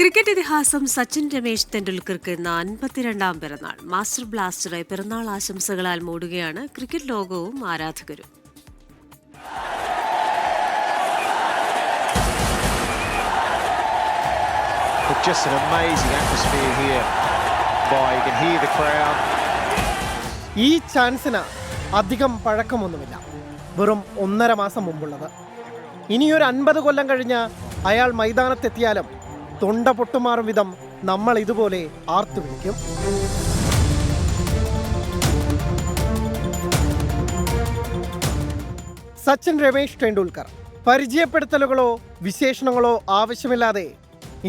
Cricket ഇതിഹാസം സച്ചിൻ രമേശ് തെണ്ടുൽക്കർക്ക് ഇന്ന് 52-ാം പിറന്നാൾ. മാസ്റ്റർ ബ്ലാസ്റ്ററായി പിറന്നാൾ ആശംസകളാൽ മൂടുകയാണ് ക്രിക്കറ്റ് ലോകവും ആരാധകരും. Just an amazing atmosphere here. Boy, you can hear the crowd. ഈ ചാൻസിന് അധികം പഴക്കമൊന്നുമില്ല. വെറും 1.5 മാസം മുമ്പുള്ളത്. ഇനിയൊരു 50 കൊല്ലം കഴിഞ്ഞ് അയാൾ മൈതാനത്തെത്തിയാലും തൊണ്ട പൊട്ടുമാറും വിധം നമ്മൾ ഇതുപോലെ ആർത്തു വിളിക്കും. സച്ചിൻ രമേശ് ടെണ്ടുൽക്കർ. പരിചയപ്പെടുത്തലുകളോ വിശേഷണങ്ങളോ ആവശ്യമില്ലാതെ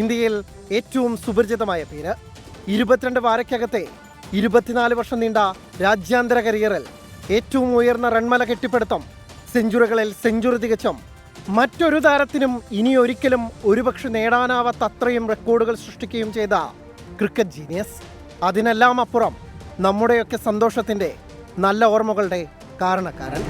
ഇന്ത്യയിൽ ഏറ്റവും സുപരിചിതമായ പേര്. 22 വാരയ്ക്കകത്തെ 24 വർഷം നീണ്ട രാജ്യാന്തര കരിയറിൽ ഏറ്റവും ഉയർന്ന റൺമല കെട്ടിപ്പടുത്തം, സെഞ്ചുറികളിൽ സെഞ്ചുറി തികച്ചും മറ്റൊരു താരത്തിനും ഇനിയൊരിക്കലും ഒരുപക്ഷെ നേടാനാവാത്ത അത്രയും റെക്കോർഡുകൾ സൃഷ്ടിക്കുകയും ചെയ്ത ക്രിക്കറ്റ് ജീനിയസ്. അതിനെല്ലാം അപ്പുറം നമ്മുടെയൊക്കെ സന്തോഷത്തിൻ്റെ നല്ല ഓർമ്മകളുടെ കാരണക്കാരൻ.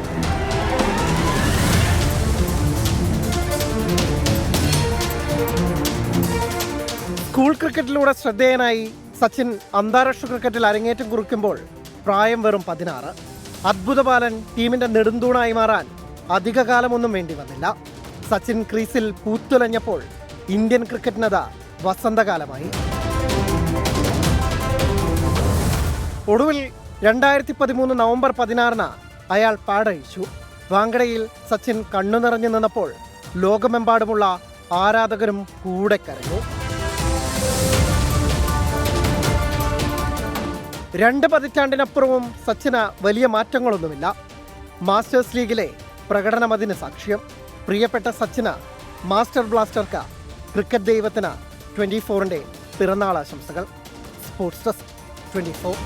സ്കൂൾ ക്രിക്കറ്റിലൂടെ ശ്രദ്ധേയനായി സച്ചിൻ അന്താരാഷ്ട്ര ക്രിക്കറ്റിൽ അരങ്ങേറ്റം കുറിക്കുമ്പോൾ പ്രായം വെറും 16. അദ്ഭുതബാലൻ ടീമിന്റെ നെടുന്തൂണായി മാറാൻ അധികകാലമൊന്നും വേണ്ടി വന്നില്ല. സച്ചിൻ ക്രീസിൽ പൂത്തുലഞ്ഞപ്പോൾ ഇന്ത്യൻ ക്രിക്കറ്റിനത് വസന്തകാലമായി. ഒടുവിൽ 2013 നവംബർ 16 അയാൾ പാടഴിച്ചു. വാങ്കഡയിൽ സച്ചിൻ കണ്ണു നിറഞ്ഞു നിന്നപ്പോൾ ലോകമെമ്പാടുമുള്ള ആരാധകരും കൂടെ കരഞ്ഞു. 2 പതിറ്റാണ്ടിനപ്പുറവും സച്ചിന് വലിയ മാറ്റങ്ങളൊന്നുമില്ല. മാസ്റ്റേഴ്സ് ലീഗിലെ പ്രകടനം അതിന് സാക്ഷ്യം. പ്രിയപ്പെട്ട സച്ചിന്, മാസ്റ്റർ ബ്ലാസ്റ്റർക്ക്, ക്രിക്കറ്റ് ദൈവത്തിന് 24-ന്റെ പിറന്നാൾ ആശംസകൾ. Sports desk 24.